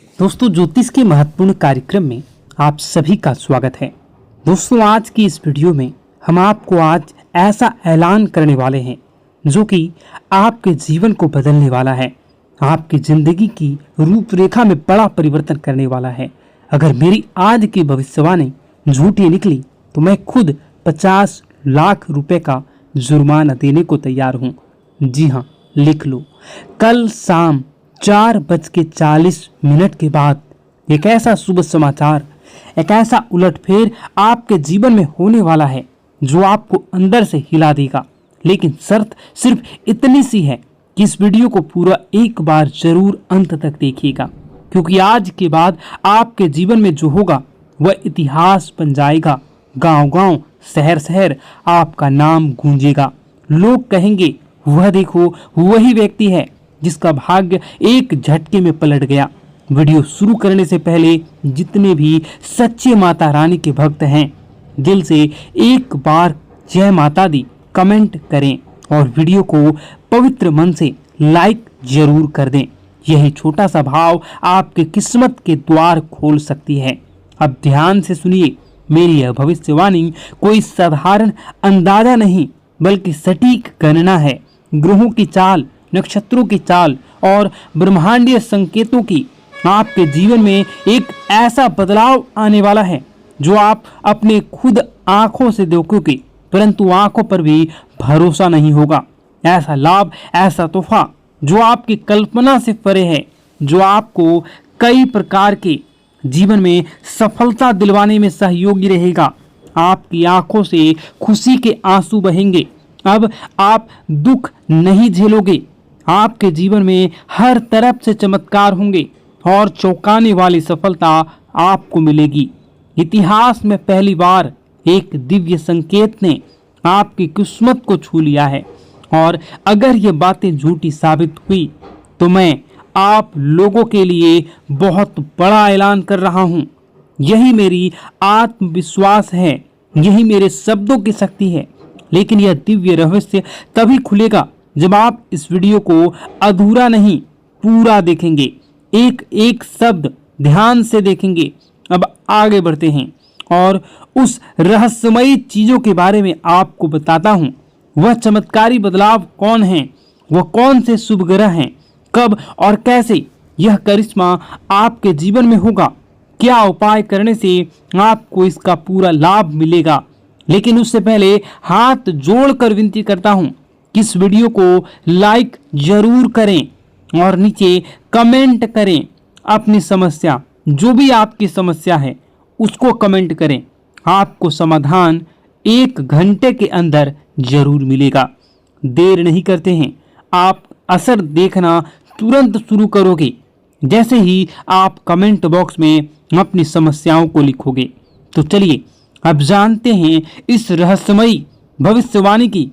दोस्तों, ज्योतिष के महत्वपूर्ण कार्यक्रम में आप सभी का स्वागत है। दोस्तों, आज की इस वीडियो में हम आपको आज ऐसा ऐलान करने वाले हैं जो कि आपके जीवन को बदलने वाला है, आपकी जिंदगी की रूपरेखा में बड़ा परिवर्तन करने वाला है। अगर मेरी आज की भविष्यवाणी झूठी निकली तो मैं खुद 50 लाख रुपए का जुर्माना देने को तैयार हूँ। जी हाँ, लिख लो। कल शाम 4:40 के बाद एक ऐसा शुभ समाचार, एक ऐसा उलटफेर आपके जीवन में होने वाला है जो आपको अंदर से हिला देगा। लेकिन शर्त सिर्फ इतनी सी है कि इस वीडियो को पूरा एक बार जरूर अंत तक देखिएगा, क्योंकि आज के बाद आपके जीवन में जो होगा वह इतिहास बन जाएगा। गांव-गांव, शहर-शहर आपका नाम गूंजेगा। लोग कहेंगे, वह देखो, वही व्यक्ति है जिसका भाग्य एक झटके में पलट गया। वीडियो शुरू करने से पहले जितने भी सच्चे माता रानी के भक्त हैं, दिल से एक बार जय माता दी कमेंट करें और वीडियो को पवित्र मन से लाइक जरूर कर दें। यही छोटा सा भाव आपके किस्मत के द्वार खोल सकती है। अब ध्यान से सुनिए, मेरी यह भविष्यवाणी कोई साधारण अंदाजा नहीं बल्कि सटीक गणना है। ग्रहों की चाल, नक्षत्रों की चाल और ब्रह्मांडीय संकेतों की आपके जीवन में एक ऐसा बदलाव आने वाला है जो आप अपने खुद आंखों से देखोगे, परंतु आंखों पर भी भरोसा नहीं होगा। ऐसा लाभ, ऐसा तोहफा जो आपकी कल्पना से परे है, जो आपको कई प्रकार के जीवन में सफलता दिलवाने में सहयोगी रहेगा। आपकी आंखों से खुशी के आंसू बहेंगे। अब आप दुख नहीं झेलोगे। आपके जीवन में हर तरफ से चमत्कार होंगे और चौंकाने वाली सफलता आपको मिलेगी। इतिहास में पहली बार एक दिव्य संकेत ने आपकी किस्मत को छू लिया है, और अगर ये बातें झूठी साबित हुई तो मैं आप लोगों के लिए बहुत बड़ा ऐलान कर रहा हूँ। यही मेरी आत्मविश्वास है, यही मेरे शब्दों की शक्ति है। लेकिन यह दिव्य रहस्य तभी खुलेगा जब आप इस वीडियो को अधूरा नहीं, पूरा देखेंगे, एक एक शब्द ध्यान से देखेंगे। अब आगे बढ़ते हैं और उस रहस्यमयी चीजों के बारे में आपको बताता हूं। वह चमत्कारी बदलाव कौन है, वह कौन से शुभ ग्रह हैं, कब और कैसे यह करिश्मा आपके जीवन में होगा, क्या उपाय करने से आपको इसका पूरा लाभ मिलेगा। लेकिन उससे पहले हाथ जोड़कर विनती करता हूं कि इस वीडियो को लाइक जरूर करें और नीचे कमेंट करें अपनी समस्या, जो भी आपकी समस्या है उसको कमेंट करें। आपको समाधान 1 घंटे के अंदर जरूर मिलेगा। देर नहीं करते हैं, आप असर देखना तुरंत शुरू करोगे जैसे ही आप कमेंट बॉक्स में अपनी समस्याओं को लिखोगे। तो चलिए अब जानते हैं इस रहस्यमयी भविष्यवाणी की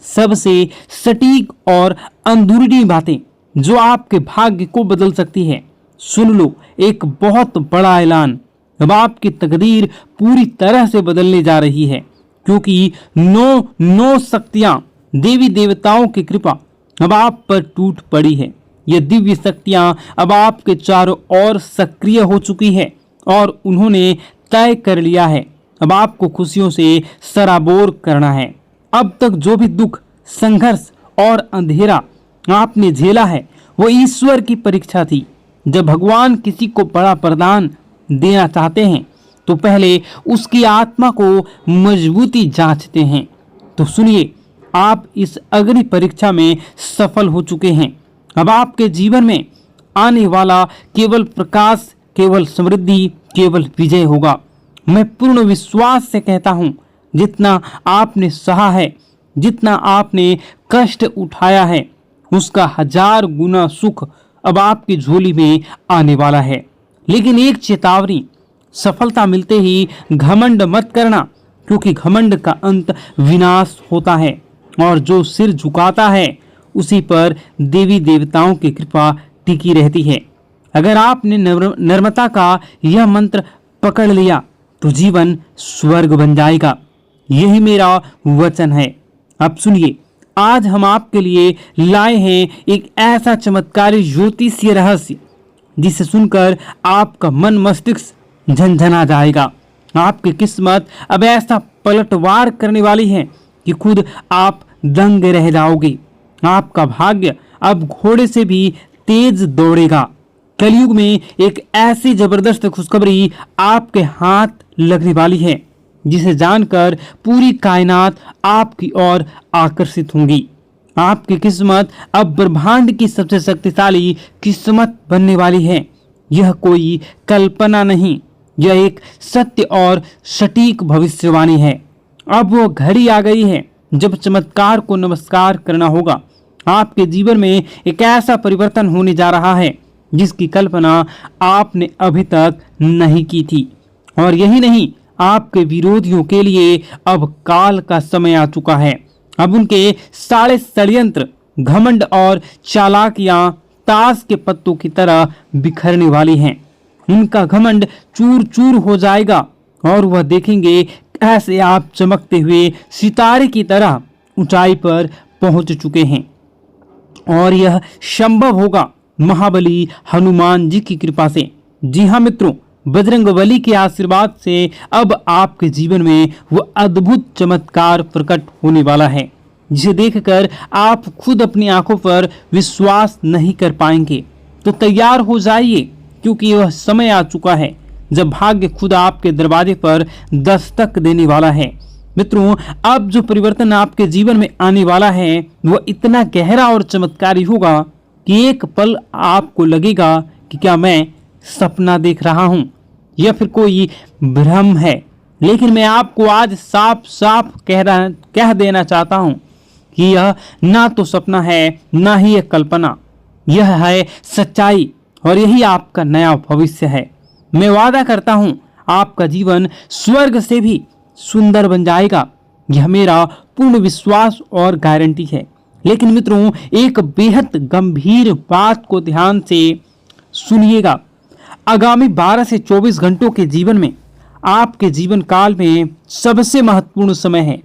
सबसे सटीक और अंदरूनी बातें जो आपके भाग्य को बदल सकती है। सुन लो, एक बहुत बड़ा ऐलान। अब आपकी तकदीर पूरी तरह से बदलने जा रही है, क्योंकि 9 शक्तियां, देवी देवताओं की कृपा अब आप पर टूट पड़ी है। ये दिव्य शक्तियां अब आपके चारों ओर सक्रिय हो चुकी है और उन्होंने तय कर लिया है अब आपको खुशियों से सराबोर करना है। अब तक जो भी दुख, संघर्ष और अंधेरा आपने झेला है वो ईश्वर की परीक्षा थी। जब भगवान किसी को बड़ा वरदान देना चाहते हैं तो पहले उसकी आत्मा को मजबूती जांचते हैं। तो सुनिए, आप इस अग्नि परीक्षा में सफल हो चुके हैं। अब आपके जीवन में आने वाला केवल प्रकाश, केवल समृद्धि, केवल विजय होगा। मैं पूर्ण विश्वास से कहता हूं, जितना आपने सहा है, जितना आपने कष्ट उठाया है, उसका 1000 गुना सुख अब आपकी झोली में आने वाला है। लेकिन एक चेतावनी, सफलता मिलते ही घमंड मत करना, क्योंकि घमंड का अंत विनाश होता है और जो सिर झुकाता है उसी पर देवी देवताओं की कृपा टिकी रहती है। अगर आपने नम्रता का यह मंत्र पकड़ लिया तो जीवन स्वर्ग बन जाएगा। यही मेरा वचन है। अब सुनिए, आज हम आपके लिए लाए हैं एक ऐसा चमत्कारी ज्योतिषीय रहस्य जिसे सुनकर आपका मन मस्तिष्क झनझना जाएगा। आपकी किस्मत अब ऐसा पलटवार करने वाली है कि खुद आप दंग रह जाओगे। आपका भाग्य अब घोड़े से भी तेज दौड़ेगा। कलयुग में एक ऐसी जबरदस्त खुशखबरी आपके हाथ लगने वाली है जिसे जानकर पूरी कायनात आपकी ओर आकर्षित होंगी। आपकी किस्मत अब ब्रह्मांड की सबसे शक्तिशाली किस्मत बनने वाली है। यह कोई कल्पना नहीं, यह एक सत्य और सटीक भविष्यवाणी है। अब वो घड़ी आ गई है जब चमत्कार को नमस्कार करना होगा। आपके जीवन में एक ऐसा परिवर्तन होने जा रहा है जिसकी कल्पना आपने अभी तक नहीं की थी। और यही नहीं, आपके विरोधियों के लिए अब काल का समय आ चुका है। अब उनके सारे षड्यंत्र, घमंड और चालाकियां ताश के पत्तों की तरह बिखरने वाली हैं। उनका घमंड चूर चूर हो जाएगा और वह देखेंगे कैसे आप चमकते हुए सितारे की तरह ऊंचाई पर पहुंच चुके हैं। और यह संभव होगा महाबली हनुमान जी की कृपा से। जी हाँ मित्रों, बजरंगबली के आशीर्वाद से अब आपके जीवन में वो अद्भुत चमत्कार प्रकट होने वाला है जिसे देखकर आप खुद अपनी आंखों पर विश्वास नहीं कर पाएंगे। तो तैयार हो जाइए, क्योंकि वह समय आ चुका है जब भाग्य खुद आपके दरवाजे पर दस्तक देने वाला है। मित्रों, अब जो परिवर्तन आपके जीवन में आने वाला है वह इतना गहरा और चमत्कारी होगा कि एक पल आपको लगेगा कि क्या मैं सपना देख रहा हूं या फिर कोई भ्रम है। लेकिन मैं आपको आज साफ साफ कह देना चाहता हूं कि यह ना तो सपना है ना ही एक कल्पना, यह है सच्चाई और यही आपका नया भविष्य है। मैं वादा करता हूं आपका जीवन स्वर्ग से भी सुंदर बन जाएगा। यह मेरा पूर्ण विश्वास और गारंटी है। लेकिन मित्रों, एक बेहद गंभीर बात को ध्यान से सुनिएगा। आगामी 12 से 24 घंटों के जीवन में आपके जीवन काल में सबसे महत्वपूर्ण समय है।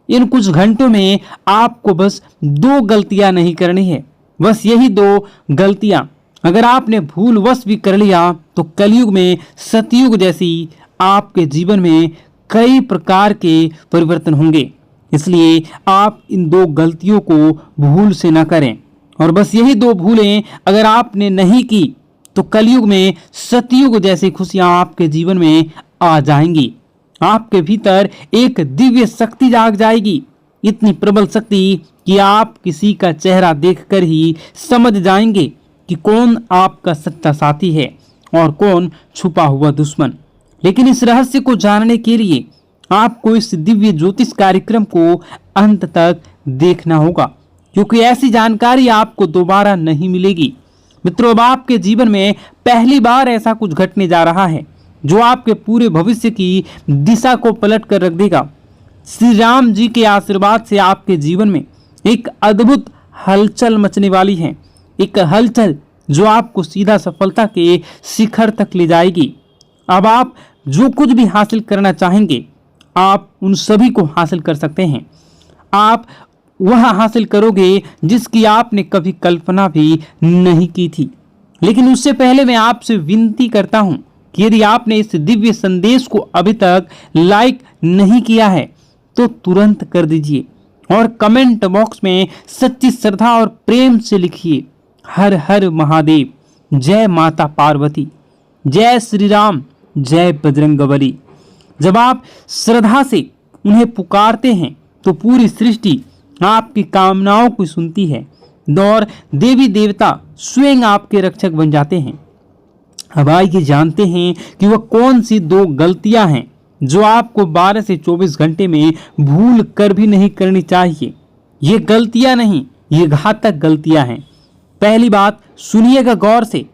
इन कुछ घंटों में आपको बस 2 गलतियां नहीं करनी है। बस यही 2 गलतियां अगर आपने भूलवश भी कर लिया तो कलयुग में सतयुग जैसी आपके जीवन में कई प्रकार के परिवर्तन होंगे। इसलिए आप इन 2 गलतियों को भूल से न करें। और बस यही 2 भूलें अगर आपने नहीं की तो कलयुग में सतयुग जैसी खुशियां आपके जीवन में आ जाएंगी। आपके भीतर एक दिव्य शक्ति जाग जाएगी, इतनी प्रबल शक्ति कि आप किसी का चेहरा देखकर ही समझ जाएंगे कि कौन आपका सच्चा साथी है और कौन छुपा हुआ दुश्मन। लेकिन इस रहस्य को जानने के लिए आपको इस दिव्य ज्योतिष कार्यक्रम को अंत तक देखना होगा, क्योंकि ऐसी जानकारी आपको दोबारा नहीं मिलेगी। मित्रों, अब आपके जीवन में पहली बार ऐसा कुछ घटने जा रहा है जो आपके पूरे भविष्य की दिशा को पलट कर रख देगा। श्री राम जी के आशीर्वाद से आपके जीवन में एक अद्भुत हलचल मचने वाली है। एक हलचल जो आपको सीधा सफलता के शिखर तक ले जाएगी। अब आप जो कुछ भी हासिल करना चाहेंगे आप उन सभी को हासिल कर सकते हैं। आप वह हासिल करोगे जिसकी आपने कभी कल्पना भी नहीं की थी। लेकिन उससे पहले मैं आपसे विनती करता हूं कि यदि आपने इस दिव्य संदेश को अभी तक लाइक नहीं किया है तो तुरंत कर दीजिए और कमेंट बॉक्स में सच्ची श्रद्धा और प्रेम से लिखिए, हर हर महादेव, जय माता पार्वती, जय श्री राम, जय बजरंगबली। जब आप श्रद्धा से उन्हें पुकारते हैं तो पूरी सृष्टि आपकी कामनाओं को सुनती है और देवी देवता स्वयं आपके रक्षक बन जाते हैं। अब आइए जानते हैं कि वह कौन सी 2 गलतियां हैं जो आपको 12 से 24 घंटे में भूल कर भी नहीं करनी चाहिए। ये गलतियां नहीं, ये घातक गलतियां हैं। पहली बात सुनिएगा गौर से।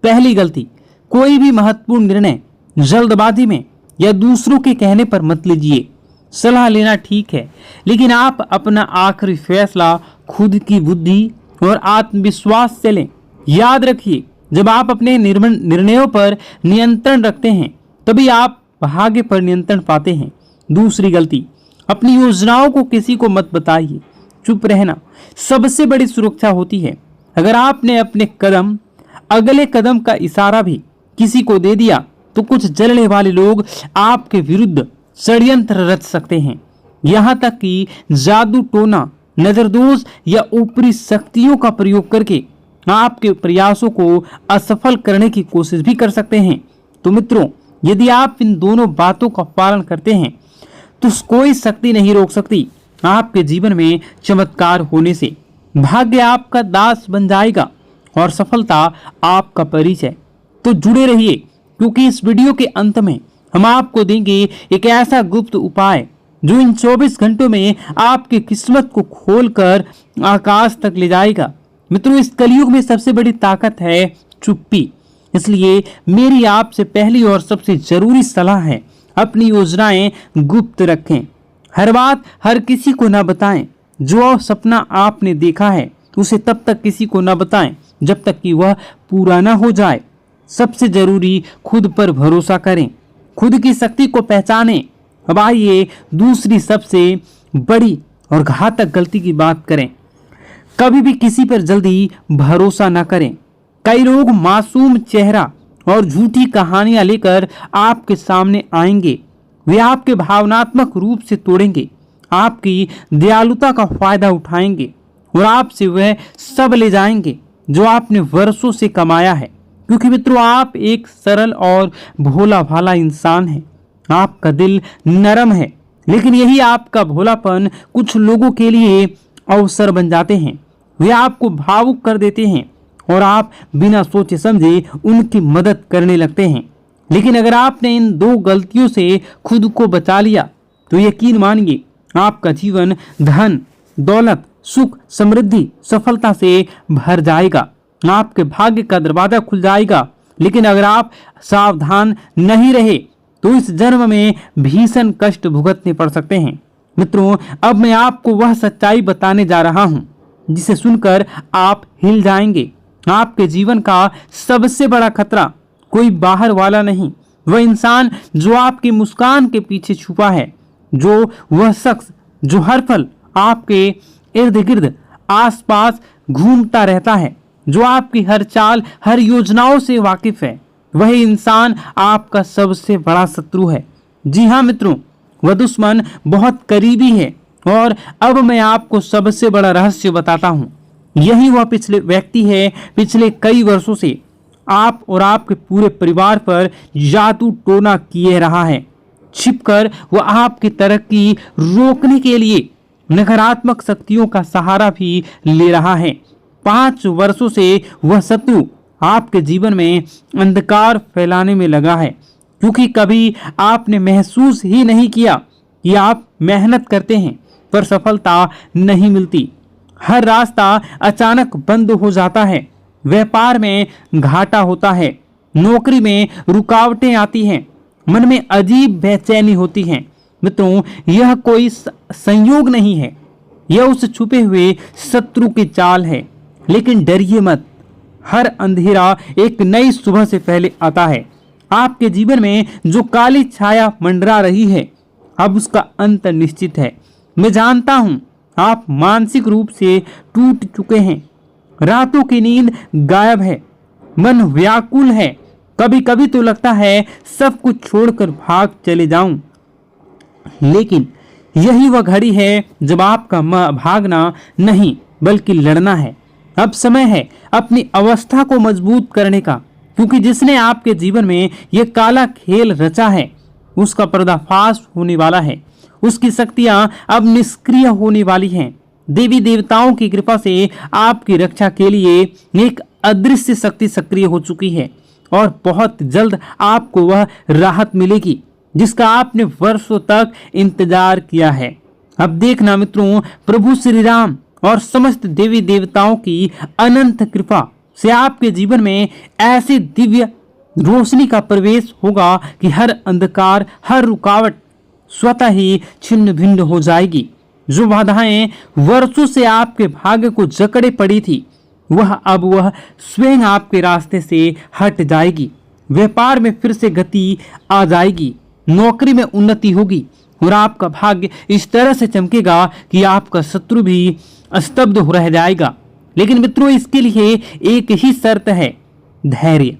पहली गलती, कोई भी महत्वपूर्ण निर्णय जल्दबाजी में या दूसरों के कहने पर मत लीजिए। सलाह लेना ठीक है, लेकिन आप अपना आखिरी फैसला खुद की बुद्धि और आत्मविश्वास से लें। याद रखिए, जब आप अपने निर्णयों पर नियंत्रण रखते हैं तभी आप भाग्य पर नियंत्रण पाते हैं। दूसरी गलती, अपनी योजनाओं को किसी को मत बताइए। चुप रहना सबसे बड़ी सुरक्षा होती है। अगर आपने अपने कदम अगले कदम का इशारा भी किसी को दे दिया तो कुछ जलने वाले लोग आपके विरुद्ध षड्यंत्र रच सकते हैं। यहाँ तक कि जादू टोना, नजरदोष या ऊपरी शक्तियों का प्रयोग करके आपके प्रयासों को असफल करने की कोशिश भी कर सकते हैं। तो मित्रों, यदि आप इन दोनों बातों का पालन करते हैं तो कोई शक्ति नहीं रोक सकती आपके जीवन में चमत्कार होने से। भाग्य आपका दास बन जाएगा और सफलता आपका परिचय। तो जुड़े रहिए, क्योंकि इस वीडियो के अंत में हम आपको देंगे एक ऐसा गुप्त उपाय जो इन 24 घंटों में आपकी किस्मत को खोलकर आकाश तक ले जाएगा। मित्रों, इस कलयुग में सबसे बड़ी ताकत है चुप्पी। इसलिए मेरी आपसे पहली और सबसे जरूरी सलाह है, अपनी योजनाएं गुप्त रखें। हर बात हर किसी को ना बताएं। जो सपना आपने देखा है उसे तब तक किसी को ना बताएं जब तक कि वह पूरा ना हो जाए। सबसे जरूरी, खुद पर भरोसा करें, खुद की शक्ति को पहचानें। अब आइए दूसरी सबसे बड़ी और घातक गलती की बात करें। कभी भी किसी पर जल्दी भरोसा ना करें। कई लोग मासूम चेहरा और झूठी कहानियां लेकर आपके सामने आएंगे। वे आपके भावनात्मक रूप से तोड़ेंगे, आपकी दयालुता का फायदा उठाएंगे और आपसे वह सब ले जाएंगे जो आपने वर्षों से कमाया है। क्योंकि मित्रों, आप एक सरल और भोला भाला इंसान हैं। आपका दिल नरम है, लेकिन यही आपका भोलापन कुछ लोगों के लिए अवसर बन जाते हैं। वे आपको भावुक कर देते हैं और आप बिना सोचे समझे उनकी मदद करने लगते हैं। लेकिन अगर आपने इन दो गलतियों से खुद को बचा लिया तो यकीन मानिए, आपका जीवन धन, दौलत, सुख, समृद्धि, सफलता से भर जाएगा। आपके भाग्य का दरवाजा खुल जाएगा। लेकिन अगर आप सावधान नहीं रहे तो इस जन्म में भीषण कष्ट भुगतने पड़ सकते हैं। मित्रों, अब मैं आपको वह सच्चाई बताने जा रहा हूं जिसे सुनकर आप हिल जाएंगे। आपके जीवन का सबसे बड़ा खतरा कोई बाहर वाला नहीं, वह इंसान जो आपकी मुस्कान के पीछे छुपा है, जो वह शख्स जो हर पल आपके इर्द गिर्द आसपास घूमता रहता है, जो आपकी हर चाल, हर योजनाओं से वाकिफ है। वही इंसान आपका सबसे बड़ा शत्रु है। जी हाँ मित्रों, वह दुश्मन बहुत करीबी है। और अब मैं आपको सबसे बड़ा रहस्य बताता हूँ। यही वह पिछले व्यक्ति है, पिछले कई वर्षों से आप और आपके पूरे परिवार पर जादू टोना किए रहा है। छिपकर वह आपकी तरक्की रोकने के लिए नकारात्मक शक्तियों का सहारा भी ले रहा है। 5 वर्षों से वह शत्रु आपके जीवन में अंधकार फैलाने में लगा है, क्योंकि कभी आपने महसूस ही नहीं किया कि आप मेहनत करते हैं पर सफलता नहीं मिलती। हर रास्ता अचानक बंद हो जाता है, व्यापार में घाटा होता है, नौकरी में रुकावटें आती हैं, मन में अजीब बेचैनी होती है। मित्रों, यह कोई संयोग नहीं है, यह उस छुपे हुए शत्रु की चाल है। लेकिन डरिए मत, हर अंधेरा एक नई सुबह से पहले आता है। आपके जीवन में जो काली छाया मंडरा रही है, अब उसका अंत निश्चित है। मैं जानता हूं आप मानसिक रूप से टूट चुके हैं, रातों की नींद गायब है, मन व्याकुल है। कभी कभी तो लगता है सब कुछ छोड़कर भाग चले जाऊं। लेकिन यही वह घड़ी है जब आपका भागना नहीं बल्कि लड़ना है। अब समय है अपनी अवस्था को मजबूत करने का, क्योंकि जिसने आपके जीवन में यह काला खेल रचा है उसका पर्दाफाश होने वाला है। उसकी शक्तियां अब निष्क्रिय होने वाली हैं। देवी देवताओं की कृपा से आपकी रक्षा के लिए एक अदृश्य शक्ति सक्रिय हो चुकी है और बहुत जल्द आपको वह राहत मिलेगी जिसका आपने वर्षों तक इंतजार किया है। अब देखना मित्रों, प्रभु श्री राम और समस्त देवी देवताओं की अनंत कृपा से आपके जीवन में ऐसी दिव्य रोशनी का प्रवेश होगा कि हर अंधकार, हर रुकावट स्वतः ही छिन्न भिन्न हो जाएगी। जो बाधाएं वर्षों से आपके भाग्य को जकड़े पड़ी थी, वह स्वयं आपके रास्ते से हट जाएगी। व्यापार में फिर से गति आ जाएगी, नौकरी में उन्नति होगी और आपका भाग्य इस तरह से चमकेगा कि आपका शत्रु भी स्तब्ध हो रह जाएगा। लेकिन मित्रों, इसके लिए एक ही शर्त है, धैर्य।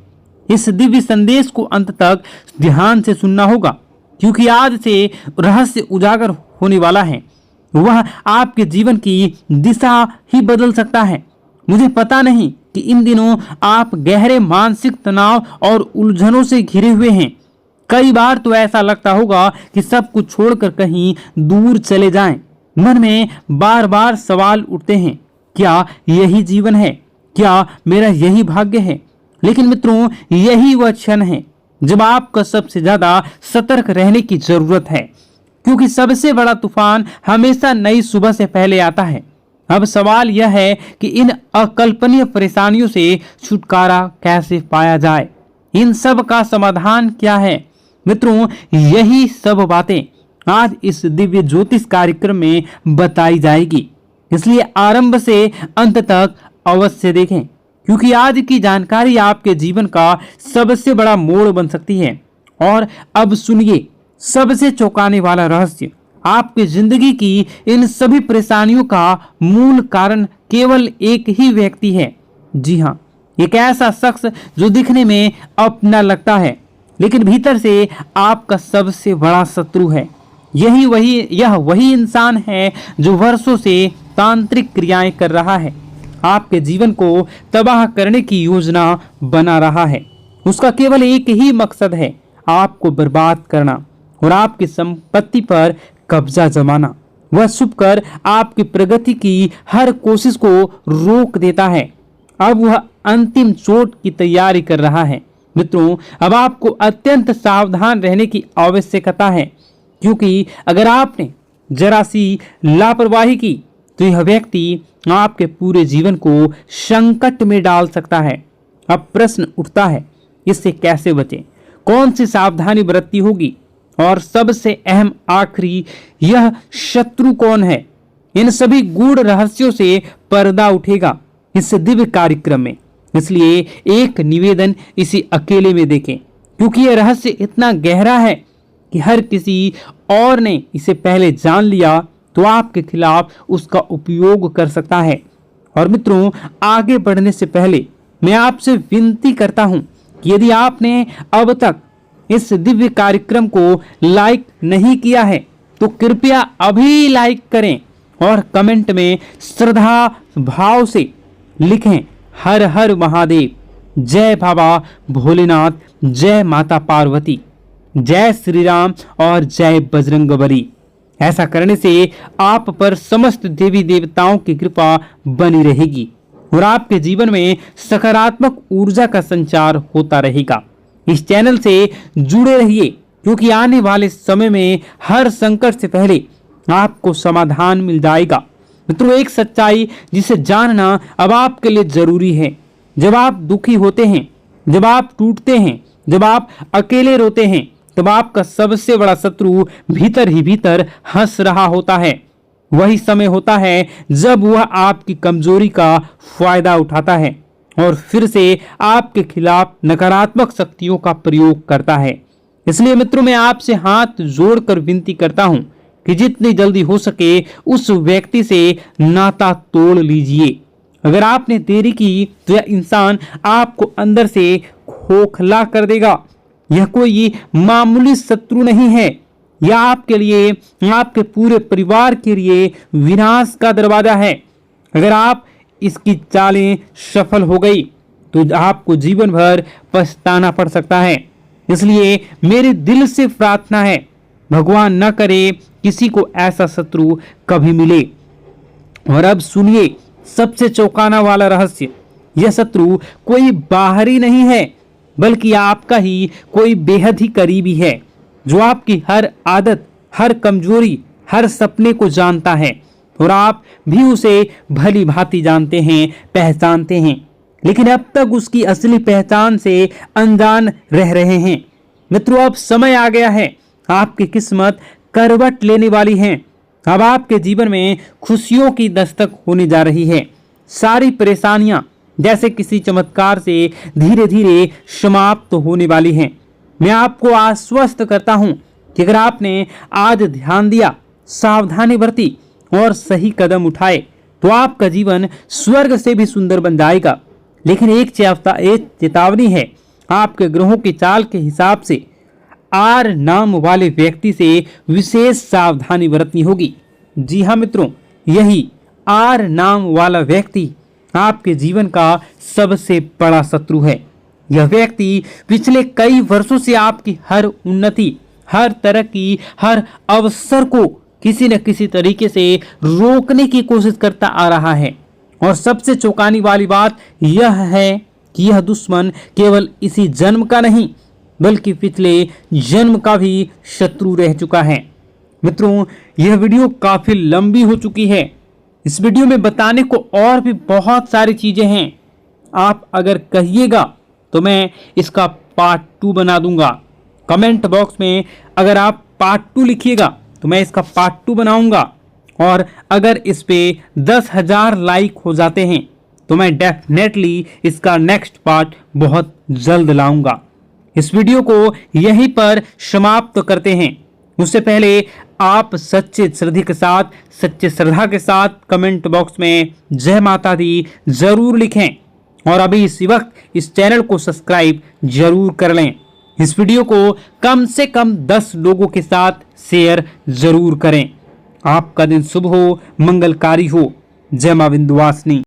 इस दिव्य संदेश को अंत तक ध्यान से सुनना होगा, क्योंकि आज से रहस्य उजागर होने वाला है। वह आपके जीवन की दिशा ही बदल सकता है। मुझे पता नहीं कि इन दिनों आप गहरे मानसिक तनाव और उलझनों से घिरे हुए हैं। कई बार तो ऐसा लगता होगा कि सब कुछ छोड़कर कहीं दूर चले जाएं। मन में बार बार सवाल उठते हैं, क्या यही जीवन है? क्या मेरा यही भाग्य है? लेकिन मित्रों, यही वह क्षण है जब आपको सबसे ज्यादा सतर्क रहने की जरूरत है, क्योंकि सबसे बड़ा तूफान हमेशा नई सुबह से पहले आता है। अब सवाल यह है कि इन अकल्पनीय परेशानियों से छुटकारा कैसे पाया जाए? इन सब का समाधान क्या है? मित्रों, यही सब बातें आज इस दिव्य ज्योतिष कार्यक्रम में बताई जाएगी, इसलिए आरंभ से अंत तक अवश्य देखें, क्योंकि आज की जानकारी आपके जीवन का सबसे बड़ा मोड़ बन सकती है। और अब सुनिए सबसे चौंकाने वाला रहस्य। आपकी जिंदगी की इन सभी परेशानियों का मूल कारण केवल एक ही व्यक्ति है। जी हाँ, एक ऐसा शख्स जो दिखने में अपना लगता है, लेकिन भीतर से आपका सबसे बड़ा शत्रु है। यह वही इंसान है जो वर्षों से तांत्रिक क्रियाएं कर रहा है, आपके जीवन को तबाह करने की योजना बना रहा है। उसका केवल एक ही मकसद है, आपको बर्बाद करना और आपकी संपत्ति पर कब्जा जमाना। वह छुपकर आपकी प्रगति की हर कोशिश को रोक देता है। अब वह अंतिम चोट की तैयारी कर रहा है। मित्रों, अब आपको अत्यंत सावधान रहने की आवश्यकता है, क्योंकि अगर आपने जरा सी लापरवाही की तो यह व्यक्ति आपके पूरे जीवन को संकट में डाल सकता है। अब प्रश्न उठता है, इससे कैसे बचें? कौन सी सावधानी बरतनी होगी? और सबसे अहम आखिरी, यह शत्रु कौन है? इन सभी गूढ़ रहस्यों से पर्दा उठेगा इस दिव्य कार्यक्रम में। इसलिए एक निवेदन, इसी अकेले में देखें, क्योंकि यह रहस्य इतना गहरा है कि हर किसी और ने इसे पहले जान लिया तो आपके खिलाफ उसका उपयोग कर सकता है। और मित्रों, आगे बढ़ने से पहले मैं आपसे विनती करता हूं कि यदि आपने अब तक इस दिव्य कार्यक्रम को लाइक नहीं किया है तो कृपया अभी लाइक करें और कमेंट में श्रद्धा भाव से लिखें, हर हर महादेव, जय बाबा भोलेनाथ, जय माता पार्वती, जय श्री राम और जय बजरंगबली। ऐसा करने से आप पर समस्त देवी देवताओं की कृपा बनी रहेगी और आपके जीवन में सकारात्मक ऊर्जा का संचार होता रहेगा। इस चैनल से जुड़े रहिए, क्योंकि आने वाले समय में हर संकट से पहले आपको समाधान मिल जाएगा। मित्रों, एक सच्चाई जिसे जानना अब आपके लिए जरूरी है। जब आप दुखी होते हैं, जब आप टूटते हैं, जब आप अकेले रोते हैं, तब आपका सबसे बड़ा शत्रु भीतर ही भीतर हंस रहा होता है। वही समय होता है जब वह आपकी कमजोरी का फायदा उठाता है और फिर से आपके खिलाफ नकारात्मक शक्तियों का प्रयोग करता है। इसलिए मित्रों, मैं आपसे हाथ जोड़कर विनती करता हूं कि जितनी जल्दी हो सके उस व्यक्ति से नाता तोड़ लीजिए। अगर आपने देरी की तो यह इंसान आपको अंदर से खोखला कर देगा। यह कोई मामूली शत्रु नहीं है, यह आपके लिए, आपके पूरे परिवार के लिए विनाश का दरवाजा है। अगर आप इसकी चालें सफल हो गई तो आपको जीवन भर पछताना पड़ सकता है। इसलिए मेरे दिल से प्रार्थना है, भगवान न करे किसी को ऐसा शत्रु कभी मिले। और अब सुनिए सबसे चौंकाना वाला रहस्य। यह शत्रु कोई बाहरी नहीं है, बल्कि आपका ही कोई बेहद ही करीबी है, जो आपकी हर आदत, हर कमजोरी, हर सपने को जानता है और आप भी उसे भली भांति जानते हैं, पहचानते हैं, लेकिन अब तक उसकी असली पहचान से अनजान रह रहे हैं। मित्रों, अब समय आ गया है, आपकी किस्मत करवट लेने वाली है। अब आपके जीवन में खुशियों की दस्तक होने जा रही है। सारी परेशानियां जैसे किसी चमत्कार से धीरे धीरे समाप्त होने वाली हैं। मैं आपको आश्वस्त करता हूं कि अगर आपने आज ध्यान दिया, सावधानी बरती और सही कदम उठाए तो आपका जीवन स्वर्ग से भी सुंदर बन जाएगा। लेकिन एक चेतावनी है, आपके ग्रहों की चाल के हिसाब से आर नाम वाले व्यक्ति से विशेष सावधानी बरतनी होगी। जी हाँ मित्रों, यही आर नाम वाला व्यक्ति आपके जीवन का सबसे बड़ा शत्रु है। यह व्यक्ति पिछले कई वर्षों से आपकी हर उन्नति, हर तरक्की, हर अवसर को किसी न किसी तरीके से रोकने की कोशिश करता आ रहा है। और सबसे चौंकाने वाली बात यह है कि यह दुश्मन केवल इसी जन्म का नहीं बल्कि पिछले जन्म का भी शत्रु रह चुका है। मित्रों, यह वीडियो काफी लंबी हो चुकी है। इस वीडियो में बताने को और भी बहुत सारी चीजें हैं। आप अगर कहिएगा तो मैं इसका पार्ट 2 बना दूंगा। कमेंट बॉक्स में अगर आप पार्ट 2 लिखिएगा तो मैं इसका पार्ट 2 बनाऊंगा। और अगर इस पे 10,000 लाइक हो जाते हैं तो मैं डेफिनेटली इसका नेक्स्ट पार्ट बहुत जल्द लाऊंगा। इस वीडियो को यहीं पर समाप्त करते हैं। उससे पहले आप सच्चे श्रद्धा के साथ कमेंट बॉक्स में जय माता दी जरूर लिखें। और अभी इसी वक्त इस चैनल को सब्सक्राइब जरूर कर लें। इस वीडियो को कम से कम 10 लोगों के साथ शेयर जरूर करें। आपका दिन शुभ हो, मंगलकारी हो। जय मां विंध्यवासिनी।